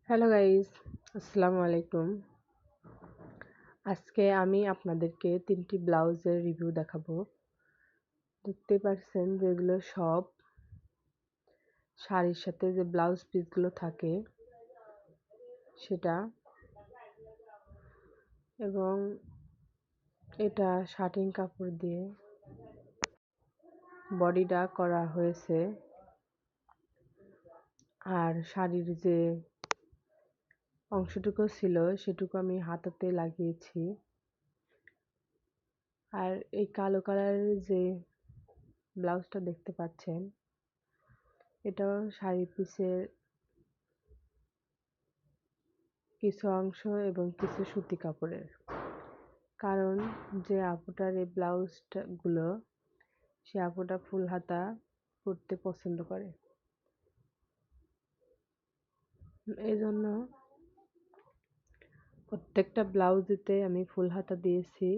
Hello guys, আসসালামু আলাইকুম। আজকে আমি আপনাদেরকে ৩টি ব্লাউজের রিভিউ দেখাবো। দেখতেই পারছেন যে এগুলো সব শাড়ির সাথে যে ব্লাউজ পিসগুলো থাকে সেটা, এবং এটা শাটিং কাপড় দিয়ে বডিটা করা হয়েছে। আর শাড়ির যে অংশটুকু ছিল সেটুকু আমি হাতাতে লাগিয়েছি। আর এই কালো কালারের যে ব্লাউজটা দেখতে পাচ্ছেন, এটাও শাড়ি পিসের কিছু অংশ এবং কিছু সুতি কাপড়ের। কারণ যে আপুটার এই ব্লাউজটা গুলো, সে আপুটা ফুল হাতা পরতে পছন্দ করে। এই জন্য প্রত্যেকটা ব্লাউজেতে আমি ফুল হাতা দিয়েছি,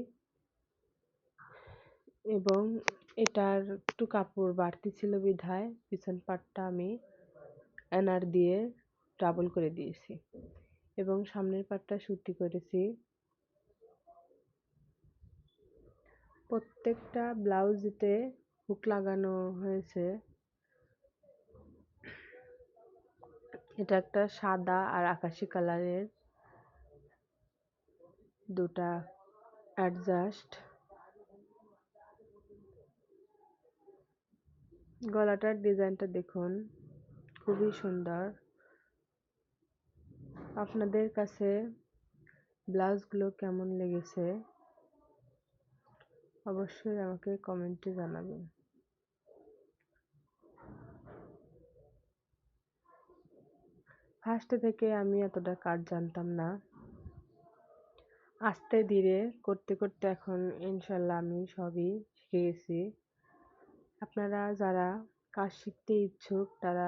এবং এটার একটু কাপড় বাড়তি ছিল বিধায় পিছন পাটটা আমি এনার দিয়ে ডাবল করে দিয়েছি, এবং সামনের পাটটা সুতি করেছি। প্রত্যেকটা ব্লাউজেতে হুক লাগানো হয়েছে। এটা একটা সাদা আর আকাশি কালারের দুটা অ্যাডজাস্ট। গলাটার ডিজাইনটা দেখুন, খুবই সুন্দর। আপনাদের কাছে ব্লাউজগুলো কেমন লেগেছে অবশ্যই আমাকে কমেন্টে জানাবেন। ফার্স্টে থেকে আমি এতটা কাজ জানতাম না, আস্তে ধীরে করতে করতে এখন ইনশাল্লাহ আমি সবই শিখে গেছি। আপনারা যারা কাজ শিখতে ইচ্ছুক তারা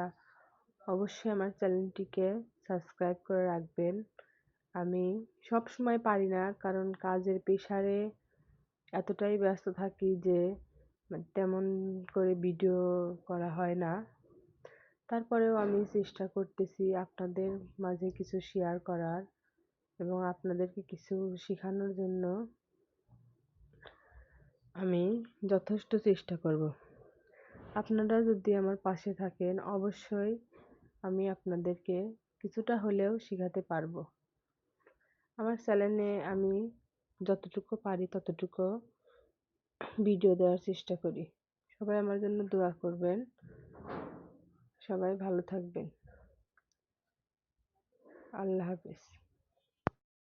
অবশ্যই আমার চ্যানেলটিকে সাবস্ক্রাইব করে রাখবেন। আমি সব সময় পারি না, কারণ কাজের প্রেশারে এতটাই ব্যস্ত থাকি যে তেমন করে ভিডিও করা হয় না। তারপরেও আমি চেষ্টা করতেছি আপনাদের মাঝে কিছু শেয়ার করার এবং আপনাদেরকে কিছু শেখানোর জন্য আমি যথেষ্ট চেষ্টা করব। আপনারা যদি আমার পাশে থাকেন অবশ্যই আমি আপনাদেরকে কিছুটা হলেও শেখাতে পারবো। আমার চ্যানেলে আমি যতটুকু পারি ততটুকু ভিডিও দেওয়ার চেষ্টা করি। সবাই আমার জন্য দোয়া করবেন। সবাই ভালো থাকবেন। আল্লাহ হাফেজ।